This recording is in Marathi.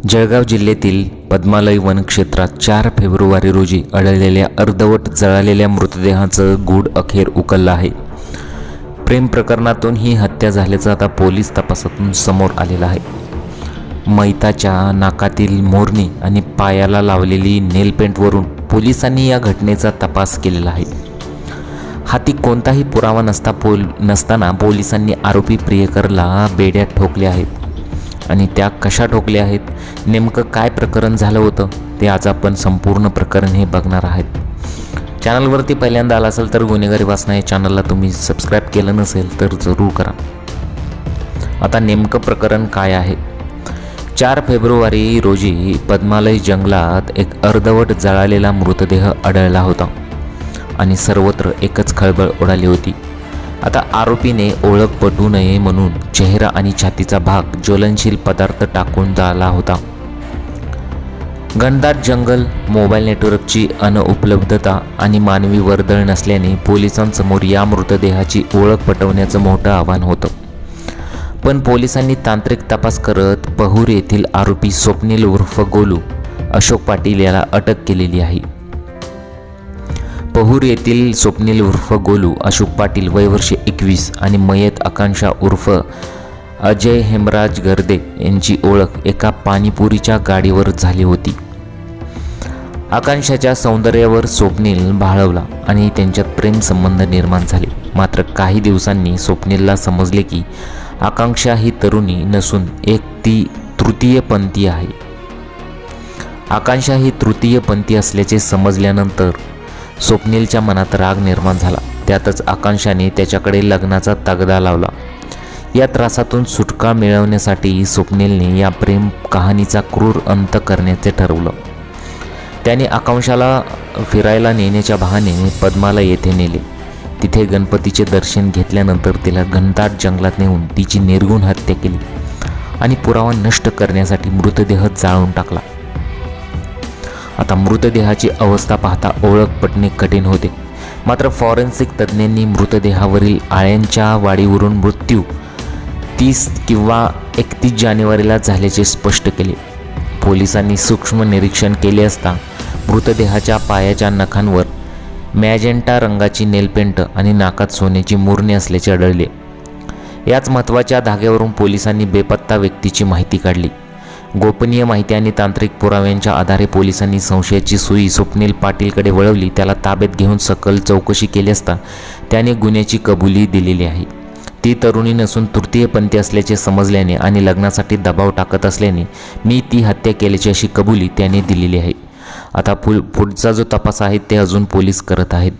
जळगाव जिल्ह्यातील पद्मालय वनक्षेत्रात 4 फेब्रुवारी रोजी आढळलेल्या अर्धवट जळालेल्या मृतदेहाचं गूढ अखेर उकललं आहे। प्रेम प्रकरणातून ही हत्या झाल्याचं आता पोलीस तपासातून समोर आलेलं आहे। मैताच्या नाकातील मोरणी आणि पायाला लावलेली नेलपेंटवरून पोलिसांनी या घटनेचा तपास केलेला आहे। हाती कोणताही पुरावा नसताना पोलिसांनी आरोपी प्रियकरला बेड्यात ठोकले आहेत आणि त्या कशा ठोकल्या आहेत, नेमकं काय प्रकरण झालं होतं ते आज आपण संपूर्ण प्रकरण हे बघणार आहोत। चॅनलवरती पहिल्यांदा आला असेल तर गुन्हेगारी वाचना या चॅनलला तुम्ही सबस्क्राईब केलं नसेल तर जरूर करा। आता नेमकं प्रकरण काय आहे? 4 फेब्रुवारी रोजी पद्मालय जंगलात एक अर्धवट जळालेला मृतदेह आढळला होता आणि सर्वत्र एकच खळबळ उडाली होती। आता आरोपीने ओळख पटू नये म्हणून चेहरा आणि छातीचा भाग ज्वलनशील पदार्थ टाकून जाळला होता। घनदाट जंगल, मोबाईल नेटवर्कची अनुपलब्धता आणि मानवी वर्दळ नसल्याने पोलिसांसमोर या मृतदेहाची ओळख पटवण्याचं मोठं आव्हान होतं। पण पोलिसांनी तांत्रिक तपास करत पहुर येथील आरोपी स्वप्नील उर्फ गोलू अशोक पाटील याला अटक केलेली आहे। पहुर येथील स्वप्नील उर्फ गोलू अशोक पाटील वय वर्ष 21 आणि मयत आकांक्षा उर्फ अजय हेमराज गर्दे यांची ओळख एका पाणीपुरीच्या गाडीवर झाली होती। आकांक्षाच्या सौंदर्यावर स्वप्नील भाळवला आणि त्यांच्यात प्रेम संबंध निर्माण झाले। मात्र काही दिवसांनी स्वप्नीलला समजले की आकांक्षा ही तरुणी नसून ती तृतीयपंथी आहे। आकांक्षा ही तृतीयपंथी असल्याचे समजल्यानंतर स्वप्नीलच्या मनात राग निर्माण झाला। त्यातच आकांक्षाने त्याच्याकडे लग्नाचा तगादा लावला। या त्रासातून सुटका मिळवण्यासाठी स्वप्नीलने या प्रेम कहाणीचा क्रूर अंत करण्याचे ठरवलं। त्याने आकांक्षाला फिरायला नेण्याच्या बहाण्याने पद्मालय येथे नेले। तिथे गणपतीचे दर्शन घेतल्यानंतर तिला घनदाट जंगलात नेऊन तिची निर्घृण हत्या केली आणि पुरावा नष्ट करण्यासाठी मृतदेह जाळून टाकला। आता मृतदेहाची अवस्था पाहता ओळख पटणे कठीण होते। मात्र फॉरेन्सिक तज्ज्ञांनी मृतदेहावरील आळ्यांच्या वाढीवरून मृत्यू 30 किंवा 31 जानेवारीला झाल्याचे स्पष्ट केले। पोलिसांनी सूक्ष्म निरीक्षण केले असता मृतदेहाच्या पायाच्या नखांवर मॅजेंटा रंगाची नेलपेंट आणि नाकात सोन्याची मुरणी असल्याचे आढळले। याच महत्त्वाच्या धाग्यावरून पोलिसांनी बेपत्ता व्यक्तीची माहिती काढली। गोपनीय माहिती आणि तांत्रिक पुराव्यांच्या आधारे पोलिसांनी संशयाची सुई स्वप्नील पाटीलकडे वळवली। त्याला ताब्यात घेऊन सखोल चौकशी केली असता त्याने गुन्ह्याची कबुली दिलेली आहे। ती तरुणी नसून तृतीयपंथी असल्याचे समजल्याने आणि लग्नासाठी दबाव टाकत असल्याने मी ती हत्या केल्याची अशी कबुली त्याने दिलेली आहे। आता पुढचा जो तपास आहे ते अजून पोलीस करत आहेत।